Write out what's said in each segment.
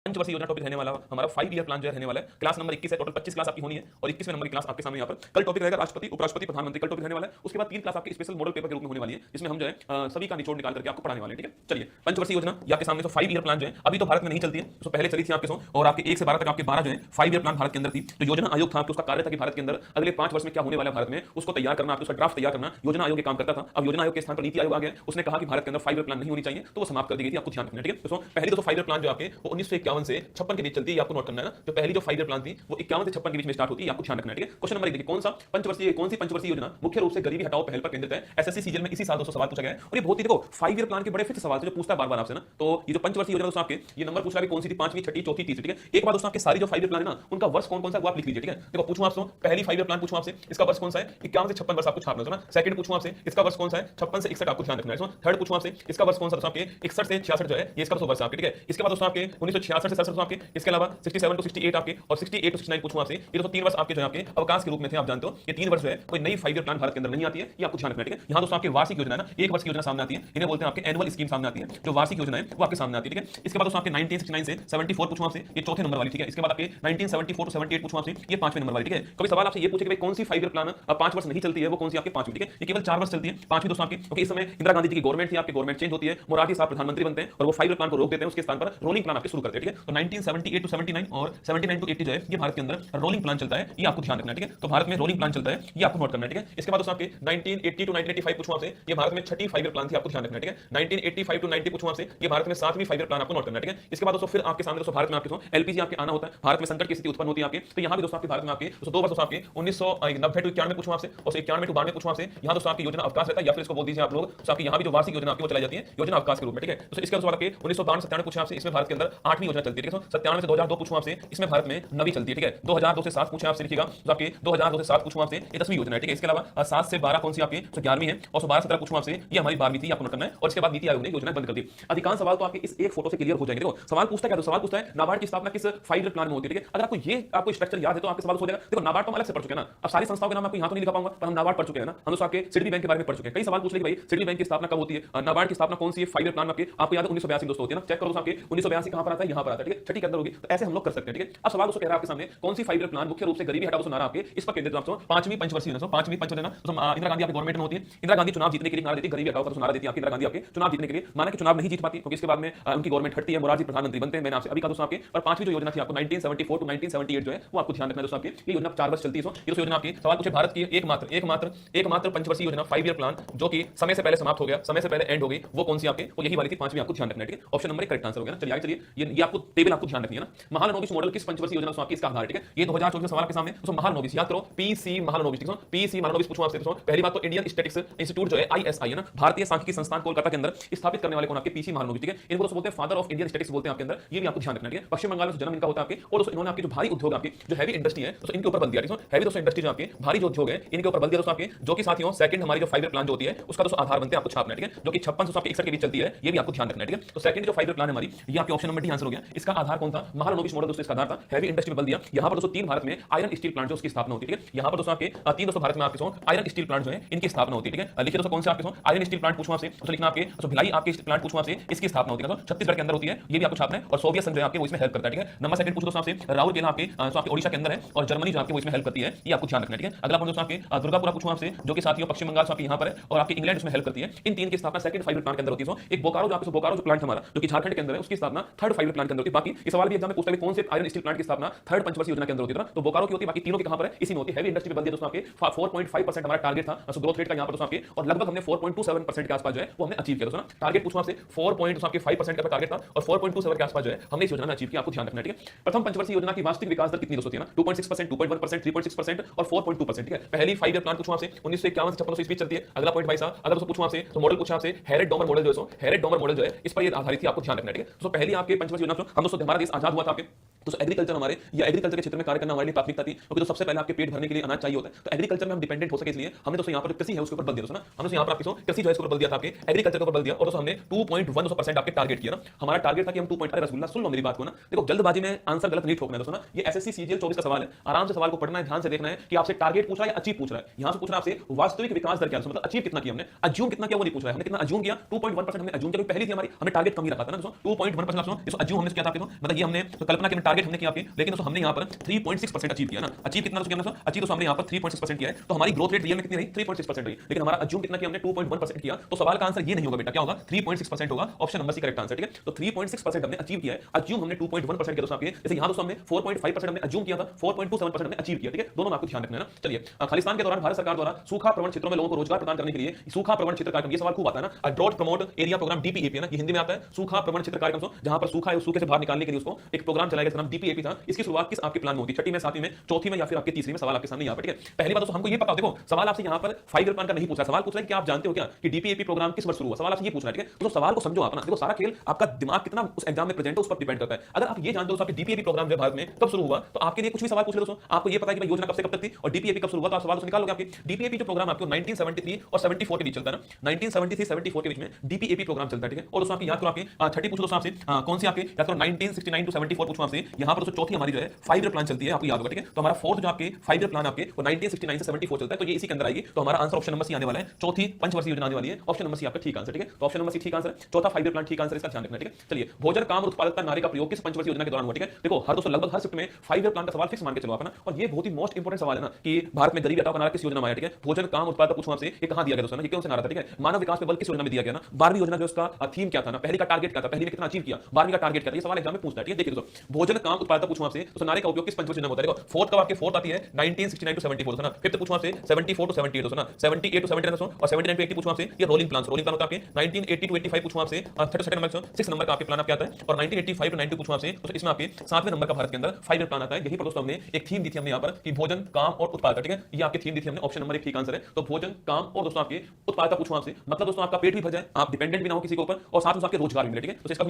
पंचवर्षीय योजना टॉपिक रहने वाला हमारा 5 ईयर प्लान जो है रहने वाला है। क्लास नंबर 21 है, टोटल 25 क्लास आपकी होनी है और 21वें नंबर की क्लास आपके सामने यहाँ पर कल टॉपिक रहेगा राष्ट्रपति, उपराष्ट्रपति, प्रधानमंत्री, कल टॉपिक रहने वाला है। उसके बाद 3 क्लास आपकी स्पेशल मॉडल पेपर के रूप में होने वाली है, जिसमें हम जो है सभी का निचोड़ निकाल करके आपको पढ़ाने वाले हैं। ठीक है, चलिए पंचवर्षीय योजना ये आपके सामने 5 ईयर प्लान जो है अभी तो भारत में नहीं चलती है, तो पहले चली थी आपके और आपके 1 से 12 तक आपके 12 जो है 5 ईयर प्लान भारत के अंदर थी। तो योजना आयोग था आपके, उसका कार्य था कि भारत के अंदर अगले 5 वर्ष में क्या होने वाला है भारत में उसको तैयार करना, आपको उसका ड्राफ्ट तैयार करना योजना आयोग के काम करता था। अब योजना आयोग के स्थान पर नीति आयोग आ गया, उसने कहा कि भारत के अंदर 5 ईयर प्लान नहीं होनी चाहिए, तो वो समाप्त कर दी गई थी। आपको ध्यान रखना है। ठीक है, तो पहली तो 5 ईयर प्लान जो आपके वो 1951 से 56 के बीच चलती है, आपको नोट करना है ना। जो पहली जो 5 ईयर प्लान थी वो 51 से 56 के बीच में स्टार्ट होती है, आपको ध्यान रखना है। ठीक है, क्वेश्चन नंबर 1 देखिए, कौन सी पंचवर्षीय योजना मुख्य रूप से गरीबी हटाओ पहल पर केंद्रित है। एसएससी सीजीएल में इसी साल दोस्तों सवाल पूछा गया है और ये बहुत ही देखो 5 ईयर प्लान के बड़े फिक्स सवाल थे जो पूछता है बार-बार आपसे ना। तो ये जो पंचवर्षीय योजना दोस्तों आपके ये नंबर पूछ रहा है कौन सी थी, 5वीं, 6ठी, 4थी, तीसरी। ठीक है, एक बार दोस्तों आपके सारी जो 5 ईयर प्लान है ना उनका वर्ष कौन-कौन सा वो आप लिख लीजिए। ठीक है, देखो पूछूं आपसे पहली 5 ईयर प्लान पूछूं आपसे इसका वर्ष कौन सा है, 51 से 56 वर्ष आपको छापना है ना। सेकंड पूछूं आपसे इसका वर्ष कौन सा है, 56 से 61 आपको ध्यान रखना है। थर्ड पूछूं आपसे इसका वर्ष कौन सा दोस्तों आपके 61 से 66 जो है ये इसका वर्ष आपके। ठीक है, इसके बाद दोस्तों आपके 1966 से 67 आपके, इसके अलावा 67 टू 68 आपके और 68 टू 69 पूछूं आपसे। ये दोस्तों 3 वर्ष आपके जो है आपके अवकाश के रूप में थे, आप जानते हो ये 3 वर्ष है कोई नई 5 ईयर प्लान भारत के अंदर नहीं आती है, ये आपको ध्यान रखना है। ठीक है, यहां दोस्तों आपके वार्षिक योजना है ना, एक वर्ष की योजना सामने आती है, इन्हें बोलते हैं आपके एनुअल स्कीम सामने आती है। जो वार्षिक योजना है वो आपके सामने आती है। ठीक है, इसके बाद दोस्तों आपके 1969 से 74 पूछूं आपसे, ये चौथे नंबर वाली। ठीक है, इसके बाद आपके 1974 टू 78 पूछूं आपसे, ये 5वें नंबर वाली। ठीक है, कभी सवाल आपसे ये पूछे कि भाई कौन सी 5 ईयर प्लान 5 वर्ष नहीं चलती है, वो कौन सी आपके 5वीं। ठीक है, ये केवल 4 वर्ष चलती है, 5वीं दोस्तों आपके क्योंकि इस समय इंदिरा गांधी जी की गवर्नमेंट थी, आपकी गवर्नमेंट चेंज होती है, मोरारजी साहब प्रधानमंत्री बनते हैं और वो 5 ईयर प्लान को रोक देते हैं, उसके स्थान पर रोलिंग प्लान आपके शुरू करते हैं। ठीक है, तो 1978 टू 79 और 79 टू 80 जो है ये भारत के अंदर रोलिंग प्लान चलता है, ये आपको ध्यान रखना है। ठीक है, तो भारत में रोलिंग प्लान चलता है, ये आपको नोट करना है। ठीक है, इसके बाद दोस्तों आपके 1980 टू 1985 पूछूं आपसे, ये भारत में छठी 5 ईयर प्लान थी, आपको ध्यान रखना है। ठीक है, 1985 टू 90 पूछूं आपसे, ये भारत में 7वीं 5 ईयर प्लान आपको नोट करना है। ठीक है, इसके बाद दोस्तों फिर आपके सामने दोस्तों भारत में आपके एलपीजी आपके आना होता है, भारत में संकट की स्थिति उत्पन्न होती है आपके, तो यहां भी दोस्तों आपके भारत में आपके दोस्तों 2 वर्ष दोस्तों आपके 1990 टू 91 पूछूं आपसे और 91 टू 92 पूछूं आपसे, यहां दोस्तों आपकी योजना अवकाश रहता है या फिर इसको बोल दीजिए आप लोग तो आपकी यहां भी जो वार्षिक योजना आपकी वो चलाई जाती है योजना अवकाश के रूप में। ठीक है, तो इसके बाद आपके 1992 से 97 पूछूं आपसे, इसमें भारत के अंदर 8वीं योजना चलती है। ठीक है, 97 से 2002 पूछूं आपसे, इसमें भारत में 9वीं चलती है। ठीक है, 2002 से 7 पूछे आपसे लिखिएगा, तो आपके 2002 से 7 पूछूं आपसे ये 10वीं योजना है। ठीक है, इसके अलावा 7 से 12 कौन सी आपकी तो 11वीं है और 12 से 17 पूछूं आपसे ये हमारी 12वीं थी, आपको नोट करना है। और इसके बाद नीति आयोग ने योजना बंद कर दी। अधिकांश सवाल तो आपके इस एक फोटो से क्लियर हो जाएंगे। देखो सवाल पूछता है क्या, तो सवाल पूछता है नाबार्ड की स्थापना किस 5 ईयर प्लान में होती है। ठीक है, अगर आपको ये आपको स्ट्रक्चर याद है तो आपके सवाल हो जाएगा। देखो नाबार्ड तो हम अलग से पढ़ चुके हैं ना, अब सारी संस्थाओं के नाम आपको यहां तो नहीं लिखा पाऊंगा, पर हम नाबार्ड पढ़ चुके हैं ना, हम तो आपके सिडबी बैंक के बारे में पढ़ चुके हैं। कई सवाल पूछ ले कि भाई सिडबी बैंक की स्थापना कब होती है, नाबार्ड की स्थापना कौन सी है 5 ईयर प्लान में आपको याद है 1982 दोस्तों होती है ना, चेक करो आपके 1982 कहां पर आता है, यहां पर आता है। ठीक है, छठी के अंदर होगी, तो ऐसे हम लोग कर सकते हैं। ठीक है, अब सवाल दोस्तों कह रहा है आपके सामने कौन सी 5 ईयर प्लान मुख्य रूप से गरीबी हटाओ नारा आपके इस पर केंद्रित दोस्तों 5वीं पंचवर्षीय योजना 5वीं पंचवर्षीय योजना इंदिरा गांधी आपकी गवर्नमेंट में होती है। इंदिरा गांधी चुनाव जीतने के लिए नारा देती है, गरीबी हटाओ का नारा देती है इंदिरा गांधी आपके चुनाव जीतने के लिए, माना कि चुनाव नहीं जीत पाती क्योंकि इसके बाद में उनकी गवर्नमेंट हटती है, मोरारजी प्रधानमंत्री बनते हैं। मैंने आपसे अभी कहा दोस्तों आपके पर 5वीं जो योजना थी आपको 1974 टू 1978 जो है वो आपको ध्यान रखना है दोस्तों आपकी, ये योजना 4 वर्ष चलती है। ये योजना आपकी सवाल पूछे भारत की एकमात्र पंचवर्षीय योजना 5 ईयर प्लान जो कि समय से पहले समाप्त हो गया, समय से पहले एंड हो गई, वो कौन सी आपके वो यही वाली थी 5वीं, आपको ध्यान रखना है। ठीक है, ऑप्शन नंबर 1 करेक्ट आंसर हो गया ना। चलिए आगे चलिए, ये आपको टेबल आपको ध्यान रखनी है ना। महालनोबिस मॉडल किस पंचवर्षीय योजना आपकी इसका आधार। ठीक है, ये 2024 सवाल के सामने तो महालनोबिस याद करो, पीसी महालनोबिस। ठीक है, पीसी महालनोबिस पूछूं आपसे दोस्तों, पहली बात तो इंडियन स्टैटिस्टिक्स इंस्टीट्यूट जो है आईएसआई है ना, भारतीय सांख्यिकी संस्थान कोलकाता के अंदर स्थापित करने वाले कौन आपके पीसी महालनोबिस। ठीक है, इनको दोस्तों बोलते हैं फादर ऑफ इंडियन स्टैटिस्टिक्स बोलते हैं आपके अंदर, ये भी आपको ध्यान रखना है। ठीक है, पश्चिम बंगाल में जन्म इनका होता है आपके और दोस्तों इन्होंने आपके जो भारी उद्योग आपके जो हैवी इंडस्ट्री है तो इनके ऊपर बल दिया। ठीक है, हैवी दोस्तों इंडस्ट्री जो आपके भारी जो उद्योग है इनके ऊपर बल दिया दोस्तों आपके, जो कि साथियों सेकंड हमारी जो 5 ईयर प्लान जो होती है उसका दोस्तों आधार बनते हैं, आपको छापना है। ठीक है, जो कि 56 से 61 के बीच चलती है, ये भी आपको ध्यान रखना है। ठीक है, तो सेकंड जो 5 ईयर प्लान है हमारी ये आपके ऑप्शन नंबर डी आंसर हो गया। इसका आधार कौन था, महालनोबिस मॉडल दोस्तों इसका आधार था, हैवी इंडस्ट्री में बल दिया। यहां पर दोस्तों 3 भारत में आयरन स्टील प्लांट जो उसकी स्थापना होती है। ठीक है, यहां पर दोस्तों आपके 3 दोस्तों भारत में आपके आयरन स्टील प्लांट जो है इनकी स्थापना होती है। ठीक है, लिखिए दोस्तों कौन से आपके आयरन स्टील प्लांट पूछूं आपसे तो लिखना आपके तो भिलाई आपके प्लांट पूछूं आपसे इसकी स्थापना होती है, छत्तीसगढ़ के अंदर होती है, ये भी आपको छापना है। और सोवियत संघ जो आपके वो इसमें हेल्प करता है। ठीक है, नंबर सेकंड पूछो दोस्तों आपसे राउरकेला आपके तो आपके ओडिशा के अंदर है और जर्मनी जो आपके वो इसमें हेल्प करती है, ये आपको ध्यान रखना है। ठीक है, अगला पॉइंट दोस्तों आपके दुर्गापुरा पूछूं आपसे जो कि साथियों पश्चिम बंगाल से आपके यहां पर है और आपके इंग्लैंड उसमें हेल्प करती है। इन 3 की स्थापना सेकंड 5 ईयर प्लान के अंदर होती है। एक बोकारो जो आपके बोकारो जो प्लांट हमारा जो कि झारखंड के अंदर है उसकी स्थापना थर्ड 5 ईयर प्लान के अंदर होती है। बाकी इस सवाल भी एग्जाम में पूछता है कौन से आयरन स्टील प्लांट की स्थापना थर्ड पंचवर्षीय योजना के अंदर होती है, तो बोकारो की होती है, बाकी तीनों के कहां पर है इसी में होती है। हैवी इंडस्ट्री में बल दिया दोस्तों आपके 4.5% हमारा टारगेट था ग्रोथ रेट का यहां पर दोस्तों आपके और लगभग हमने 4.27% के आसपास जो है वो हमने अचीव किया दोस्तों ना। टारगेट पूछूं आपसे 4.5% का टारगेट था और 4.27 के आसपास जो है हमने इस योजना में अचीव किया, आपको ध्यान रखना है। ठीक है, प्रथम पंचवर्षीय योजना की वास्तविक विकास दर कितनी दोस्तों थी ना 2.6%, 2.1%, 3.6% और 4.2%। ठीक है, पहली 5 ईयर प्लान पूछूं आपसे 1951 से 56 चलती है। अगला पॉइंट भाई साहब अगर दोस्तों पूछूं आपसे तो मॉडल पूछा आपसे हैरेड डॉमर मॉडल जो है हैरेड डॉमर मॉडल जो है इस पर ये आधारित थी, आपको ध्यान रखना है। ठीक है, तो पहली आपके पंचवर्षीय योजना हम दोस्तों हमारा देश आजाद हुआ था आपके तो एग्रीकल्चर हमारे या एग्रीकल्चर के क्षेत्र में कार्य करना हमारे लिए प्राथमिकता थी, क्योंकि तो सबसे पहले आपके पेट भरने के लिए अनाज चाहिए होता है। तो एग्रीकल्चर में हम डिपेंडेंट हो सके, इसलिए हमने दोस्तों यहाँ पर कृषि है उसके ऊपर बल दिया दोस्तों ना, हमने यहाँ पर आपके कृषि जो है इसके ऊपर बल दिया था, आपके एग्रीकल्चर के ऊपर बल दिया, और दोस्तों हमने 2.1% आपके टारगेट किया ना। हमारा टारगेट था कि हम 2 पॉइंट, अरे रसगुल्ला सुन लो मेरी बात को ना, देखो जल्दबाजी में आंसर गलत नहीं ठोकना है दोस्तों ना। ये एसएससी सीजीएल 24 का सवाल है, आराम से सवाल को पढ़ना है, ध्यान से देखना है कि आपसे टारगेट पूछ रहा है या अचीव पूछ रहा है। यहाँ से पूछ रहा है आपसे वास्तविक विकास दर क्या है, मतलब अचीव कितना किया हमने, अज्यूम कितना किया वो नहीं पूछ रहा है। हमने कितना अज्यूम किया, 2.1% हमने अज्यूम किया, पहली थी हमारी, हमने टारगेट कम ही रखा था ना दोस्तों, 2.1% इसको अज्यूम हमने किया था, मतलब ये हमने कल्पना की टारगेट हमने किया आपके, लेकिन दोस्तों हमने यहाँ पर 3.6% अचीव किया ना। अचीव कितना किया हमने, अचीव तो हमने यहाँ पर 3.6% किया है, तो हमारी ग्रोथ रेट रियल में कितनी रही, 3.6% रही, लेकिन हमारा अज्यूम कितना किया हमने, 2.1% किया। तो सवाल का आंसर ये नहीं होगा बेटा, क्या होगा, 3.6% होगा, option number C correct answer, ठीक है। तो 3.6% हमने अचीव किया है, अज्यूम हमने 2.1% किया दोस्तों आपके, जैसे यहाँ दोस्तों हमने 4.5% हमने अज्यूम किया था, 4.27% हमने अचीव किया, ठीक है। दोनों में आपको ध्यान रखना है ना। चलिए, खालिस्तान के दौरान भारत सरकार द्वारा सूखा प्रवण क्षेत्रों में लोगों को रोजगार प्रदान करने के लिए सूखा प्रवण क्षेत्र कार्यक्रम, ये सवाल खूब आता है ना, drought promote area programme DPAP है ना, ये हिंदी में आता है, सूखा प्रवण क्षेत्र कार्यक्रम, जहां पर सूखा है सूखे से बाहर निकालने के लिए उसको एक प्रोग्राम चलाया गया, नाम डीपीएपी था। इसकी शुरुआत किस आपके प्लान में होती है, छठी में, सातवीं में, चौथी में या फिर आपके तीसरी में, सवाल आपके सामने यहाँ पर, ठीक है। पहली बात तो हमको ये पता, देखो सवाल आपसे यहाँ पर 5 ईयर प्लान का नहीं पूछा, सवाल पूछ रहा है कि आप जानते हो क्या कि डीपीएपी प्रोग्राम किस वर्ष शुरू हुआ, सवाल आपसे ये पूछ रहा है, ठीक है। तो सवाल को समझो आप ना, देखो सारा खेल आपका दिमाग कितना उस एग्जाम में प्रेजेंट है उस पर डिपेंड करता है। अगर आप ये जानते हो आपके डीपीएपी प्रोग्राम जो भारत में कब शुरू हुआ, तो आपके लिए कुछ भी सवाल पूछ ले दोस्तों, आपको ये पता है कि योजना कब से कब तक थी और डीपीएपी कब शुरू हुआ, तो आप सवाल से निकालोगे। आपके डीपीएपी जो प्रोग्राम आपको 1973 और 74 के बीच चलता है ना, 1973-74 के बीच में डीपीएपी प्रोग्राम चलता है, ठीक है। और दोस्तों आपकी याद करो, आपके 30 पूछो दोस्तों आपसे, कौन सी आपके याद करो, 1969 टू 74 पूछो आपसे। यहाँ पर दोस्तों चौथी हमारी जो है 5 ईयर प्लान चलती है, आपको याद होगा, ठीक है। तो हमारा फोर्थ जो आपके 5 ईयर प्लान आपके वो 1969 से 74 चलता है, तो ये इसी के अंदर आएगी। तो हमारा आंसर ऑप्शन नंबर सी आने वाला है, चौथी पंचवर्षीय योजना आने वाली है, ऑप्शन नंबर सी आपका ठीक आंसर, ठीक है। तो ऑप्शन नंबर सी ठीक आंसर, चौथा 5 ईयर प्लान ठीक आंसर, इसका ध्यान रखना, ठीक है। चलिए, भोजन काम और उत्पादकता नारे का प्रयोग किस पंचवर्षीय योजना के दौरान हुआ, ठीक है। देखो हर दोस्तों लगभग हर शिफ्ट में 5 ईयर प्लान का सवाल फिक्स मान के चलो आप ना, और ये बहुत ही मोस्ट इंपोर्टेंट सवाल है ना कि भारत में गरीबी हटाओ का नारा किस योजना में आया, ठीक है। भोजन काम उत्पादकता पूछूं आपसे, ये कहां दिया गया दोस्तों ना, ये कौन सा नारा था, ठीक है। मानव विकास पे बल किस योजना में दिया गया ना, 12वीं योजना जो उसका थीम क्या था ना, पहली का टारगेट क्या था, पहली में कितना अचीव किया, 12वीं का टारगेट क्या था, ये सवाल एग्जाम में पूछता है, ठीक है। देखिए दोस्तों, भोजन काम उत्पादकता पूछूं आपसे, तो नारे का उपयोग किस पंचवर्षीय योजना में होता है, देखो फोर्थ का आपके फोर्थ आती है 1969 टू 74 दोस्तों ना, फिफ्थ पूछूं आपसे 74 टू 78 दोस्तों ना, 78 टू 79 दोस्तों, और 79 टू 80 पूछूं आपसे, ये रोलिंग प्लान होता है आपके 1980 टू 85 पूछूं आपसे, 32 नंबर 6 नंबर का आपके प्लान आपके आता है, और 1985 टू 92 पूछूं आपसे, तो इसमें आपके 7वें नंबर का भारत के अंदर 5 ईयर प्लान आता है। यही पर दोस्तों हमने एक थीम दी थी हमने यहाँ पर कि भोजन काम और उत्पादकता, ठीक है। ये आपकी थीम दी थी हमने, ऑप्शन नंबर 1 ठीक आंसर है। तो भोजन काम और दोस्तों आपके उत्पादकता पूछूं आपसे, मतलब दोस्तों आपका पेट भी भर जाए, आप डिपेंडेंट भी ना हो किसी के ऊपर, और साथ में आपके रोजगार भी मिले, ठीक है। तो इसका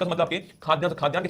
मतलब आपके खाद्यान्न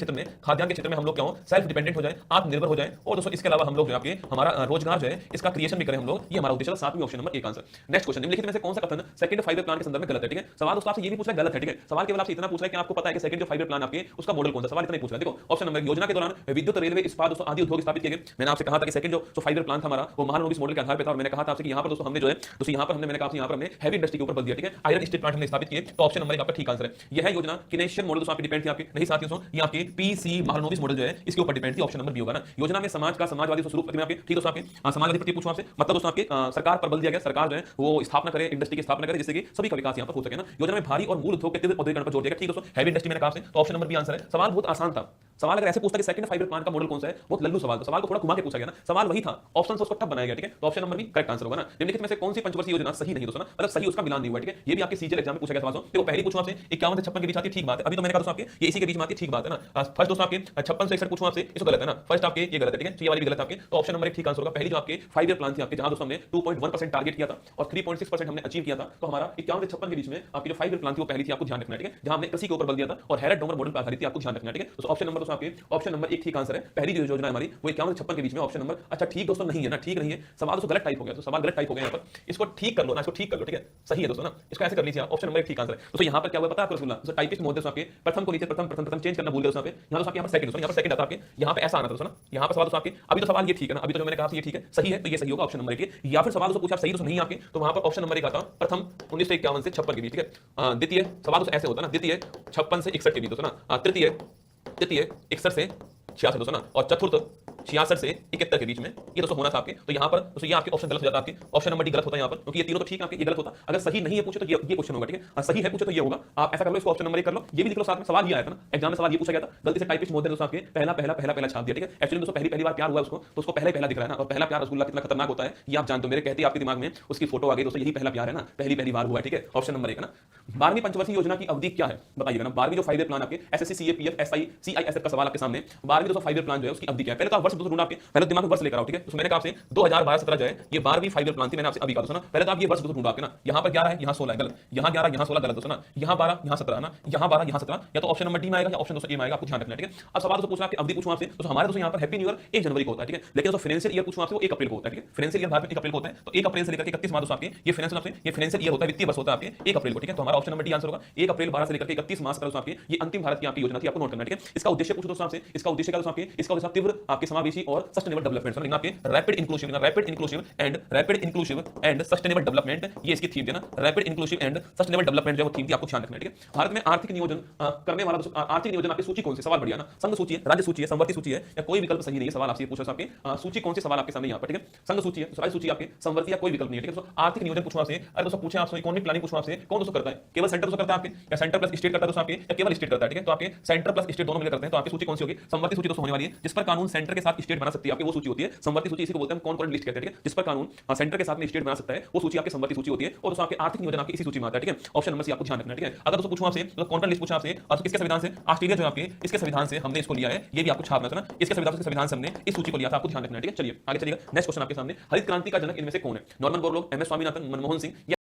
के क्षेत्र में हम लोग क्या हो, सेल्फ डिपेंडेंट हो जाए, आत्मनिर्भर हो जाए, और दोस्तों इसके अलावा हम लोग जो आपके हमारा रोजगार जो है इसका क्रिएशन भी करें हम लोग, ये हमारा उद्देश्य है। सातवीं option number 1 answer. Next question, निम्नलिखित में से कौन सा कथन सेकंड 5 ईयर प्लान के संदर्भ में गलत है, ठीक है। सवाल दोस्तों आपसे ये भी पूछ रहा है गलत है, ठीक है। सवाल केवल आपसे इतना पूछ रहा है कि आपको पता है कि सेकंड जो 5 ईयर प्लान आपके उसका मॉडल कौन सा, सवाल इतना ही पूछ रहा है। देखो ऑप्शन नंबर, योजना के दौरान विद्युत, रेलवे, इस्पात दोस्तों आदि उद्योग स्थापित किए गए। मैंने आपसे कहा था कि सेकंड जो 5 ईयर प्लान था हमारा वो महालनोबिस मॉडल के आधार पर था, और मैंने कहा था आपसे कि यहाँ पर दोस्तों हमने जो है दोस्तों यहाँ पर हमने कहा यहाँ पर हमने हैवी इंडस्ट्री के ऊपर बल दिया, ठीक है। आयरन स्टील प्लांट हमने स्थापित किए, तो ऑप्शन नंबर 1 आपका ठीक आंसर है। यह योजना किनेशियन मॉडल दोस्तों आपकी डिपेंड थी आपके, नहीं साथियों दोस्तों, ये आपके पीसी महालनोबिस मॉडल जो है इसके ऊपर डिपेंड थी, ऑप्शन नंबर बी होगा ना। योजना में समाज का समाजवादी स्वरूप प्रतिमा आपके, ठीक दोस्तों आपके समाजवादी प्रति पूछूं आपसे, मतलब दोस्तों आपके सरकार पर बल दिया गया, सरकार जो है वो स्थापना करे, इंडस्ट्री की स्थापना करे, जिससे कि सभी का विकास यहाँ पर हो सके ना। योजना में भारी और मूल उद्योग के तीव्र औद्योगिकरण पर जोर दिया गया, ठीक दोस्तों, हैवी इंडस्ट्री मैंने कहा आपसे, तो ऑप्शन नंबर बी आंसर है। सवाल बहुत आसान था, सवाल अगर ऐसे पूछता कि सेकंड 5 ईयर प्लान का मॉडल कौन सा है, बहुत लल्लू सवाल था, सवाल को थोड़ा घुमा के पूछा गया ना, सवाल वही था, ऑप्शन से उसको टफ बनाया गया, ठीक है। तो option number B correct answer होगा ना। निम्नलिखित में से कौन सी पंचवर्षीय योजना सही नहीं दोस्तों ना, मतलब सही उसका मिलान नहीं हुआ, ठीक है। ये भी आपके सीजीएल एग्जाम में पूछा गया सवाल। देखो पहली पूछूं आपसे 51 से 56 के बीच आती है, ठीक बात है। अभी तो मैंने कहा दोस्तों आपके ये इसी के बीच में आती है, ठीक बात है ना। फर्स्ट दोस्तों आपके 56 से 61 पूछूं आपसे, इसको गलत है ना, फर्स्ट आपके ये गलत है, ठीक है। ये वाली भी गलत है आपके, तो ऑप्शन नंबर 1 ठीक आंसर होगा। पहली जो आपके 5 ईयर प्लान थी आपके, जहां दोस्तों हमने 2.1% टारगेट किया था और 3.6% हमने अचीव किया था, तो हमारा 51 से 56 के बीच में आपकी जो 5 ईयर प्लान थी वो पहली थी, आपको ध्यान रखना है, ठीक है। जहां हमने कृषि के ऊपर बल दिया था और हैरट डोमर मॉडल पर आधारित थी, आपको ध्यान रखना है, ठीक है। तो ऑप्शन नंबर दोस्तों आपके ऑप्शन नंबर 1 ठीक आंसर है। पहली जो योजना हमारी वो 51 से 56 के बीच में, ऑप्शन नंबर अच्छा ठीक दोस्तों नहीं है ना, ठीक नहीं है, सवाल दोस्तों गलत टाइप हो गया, तो सवाल गलत टाइप हो गया यहाँ पर, इसको ठीक कर लो ना, इसको ठीक कर लो, ठीक है। सही है दोस्तों ना, इसको ऐसे कर लीजिए, ऑप्शन नंबर 1 ठीक आंसर है। दोस्तों यहाँ पर क्या हुआ पता है आपको, रसगुल्ला दोस्तों टाइपिस्ट मोड दोस्तों आपके प्रथम को नीचे प्रथम चेंज करना भूल गए दोस्तों पे, यहाँ दोस्तों यहाँ पर सेकंड दोस्तों, यहाँ पर सेकंड आता आपके, यहाँ पे ऐसा आना था दोस्तों ना, यहाँ पर सवाल दोस्तों आपके अभी तो सवाल ये ठीक है ना, अभी तो जो मैंने कहा ये ठीक है, सही है, तो ये सही होगा ऑप्शन नंबर 1, या फिर सवाल दोस्तों पूछा सही दोस्तों नहीं आपके, तो वहां पर ऑप्शन नंबर 1 आता प्रथम 1951 से 56 के बीच, ठीक है। द्वितीय सवाल दोस्तों ऐसे होता ना, द्वितीय 56 से 61 के बीच दोस्तों ना, तृतीय 61 से 66 दोस्तों ना, और चतुर्थ 66 से 71 के बीच में, ये दोस्तों होना था आपके। तो यहाँ पर दोस्तों ये आपके ऑप्शन गलत हो जाता है, आपके ऑप्शन नंबर डी गलत होता है यहाँ पर, क्योंकि ये तीनों तो ठीक है आपके, ये गलत होता। अगर सही नहीं है पूछे तो ये क्वेश्चन होगा, ठीक है। सही है पूछे तो ये होगा, आप ऐसा कर लो, इसको ऑप्शन नंबर 1 कर लो, ये भी लिख लो साथ में, सवाल ये आया था ना एग्जाम में, सवाल ये पूछा गया था, गलती से टाइपिस्ट मोड ने दोस्तों आपके पहला छाप दिया, ठीक है। एक्चुअली दोस्तों पहली बार प्यार हुआ उसको, तो उसको पहला दिख रहा है ना, और पहला प्यार रसगुल्ला कितना खतरनाक होता है ये आप जानते हो, मेरे कहते आपके दिमाग में उसकी फोटो आ गई दोस्तों, यही पहला प्यार है ना, पहली बार हुआ, ठीक है। ऑप्शन नंबर 1 है ना। 12वीं पंचवर्षीय योजना की अवधि क्या है बताइएगा ना, 12वीं जो 5 ईयर प्लान आपके SSC CA PF SI CISF का सवाल आपके सामने, 12वीं दोस्तों 5 ईयर प्लान जो है उसकी अवधि क्या है, पहले तो आप वर्ष दोस्तों ढूंढा आपके, पहले दिमाग में वर्ष लेकर आओ, ठीक है। तो मैंने कहा आपसे 2012-17 जो है ये 12वीं 5 ईयर प्लान थी, मैंने आपसे अभी कहा दोस्तों ना, पहले तो आप ये वर्ष दोस्तों ढूंढो आपके ना, यहाँ पर 11 है, यहाँ 16 है, गलत, यहाँ 11 यहाँ 16 गलत दोस्तों ना, यहाँ 12 यहाँ 17 है ना, यहाँ 12 यहाँ 17, या तो ऑप्शन नंबर डी में आएगा या ऑप्शन दोस्तों ए में आएगा, आपको ध्यान रखना है, ठीक है। अब सवाल दोस्तों पूछना आपके अवधि पूछूं आपसे, तो हमारे दोस्तों यहाँ पर हैप्पी न्यू ईयर 1 जनवरी को होता है, ठीक है, लेकिन दोस्तों फाइनेंशियल ईयर पूछूं आपसे वो 1 अप्रैल को होता है, ठीक है। फाइनेंशियल ईयर भारत में 1 अप्रैल को होता है, तो 1 अप्रैल से लेकर 31 मार्च दोस्तों आपके ये फाइनेंशियल ईयर होता है, वित्तीय वर्ष होता है आपके 1 अप्रैल को, ठीक है। तो हमारा ऑप्शन नंबर डी आंसर होगा 1 अप्रैल 12 से लेकर 31 मार्च तक दोस्तों आपके ये अंतिम भारत की आपकी योजना थी, आपको नोट करना है, ठीक है। इसका उद्देश्य पूछो दोस्तों आपसे, इसका उद्देश्य क्या दोस्तों आपके, इसका उद्देश्य तीव्र आपके समावेशी और सस्टेनेबल डेवलपमेंट, समझना आपके rapid inclusive and sustainable development, ये इसकी थीम है ना, rapid inclusive and sustainable development जो वो थीम थी, आपको ध्यान रखना है, ठीक है। भारत में आर्थिक नियोजन करने वाला आर्थिक नियोजन आपकी सूची कौन सी, सवाल बढ़िया ना, संघ सूची है, राज्य सूची है, संवर्ती सूची है, या कोई विकल्प सही नहीं है, सवाल आपसे पूछा आपके सूची कौन सी, सवाल आपके सामने यहाँ पर, ठीक है। संघ सूची है, राज्य सूची आपके, संवर्ती या कोई विकल्प नहीं है, ठीक है। दोस्तों आर्थिक नियोजन पूछो आपसे, अरे दोस्तों पूछे आपसे इकोनॉमिक प्लानिंग पूछो आपसे, कौन दोस्तों करता है, केवल सेंटर दोस्तों करता है आपके, या सेंटर प्लस स्टेट करता है दोस्तों आपके, या केवल स्टेट करता है, ठीक है। तो आपके सेंटर प्लस स्टेट दोनों मिलकर करते हैं, तो आपकी सूची कौन सी होगी, संवर्ती सूची दोस्तों होने वाली है, जिस पर कानून सेंटर के साथ स्टेट बना सकती है, आपकी वो सूची होती है संवर्ती सूची, इसी को बोलते हैं कौन लिस्ट कहते हैं, ठीक है। जिस पर कानून सेंटर के साथ में स्टेट बना सकता है वो सूची आपकी संवर्ती सूची होती है, और दोस्तों आपके आर्थिक नियोजन आपकी इसी सूची में आता है, ठीक है। ऑप्शन नंबर सी आपको ध्यान रखना है, ठीक है। अगर दोस्तों पूछूं आपसे तो कौन लिस्ट पूछा आपसे, और किसके संविधान से, ऑस्ट्रेलिया जो आपके इसके संविधान से हमने इसको लिया है, ये भी आपको छापना था ना, इसके संविधान से हमने इस सूची को लिया था, आपको ध्यान रखना है, ठीक है। चलिए आगे चलिएगा, नेक्स्ट क्वेश्चन आपके सामने, हरित क्रांति का जनक इनमें से कौन है, Norman Borlaug, M S Swaminathan, Manmohan Singh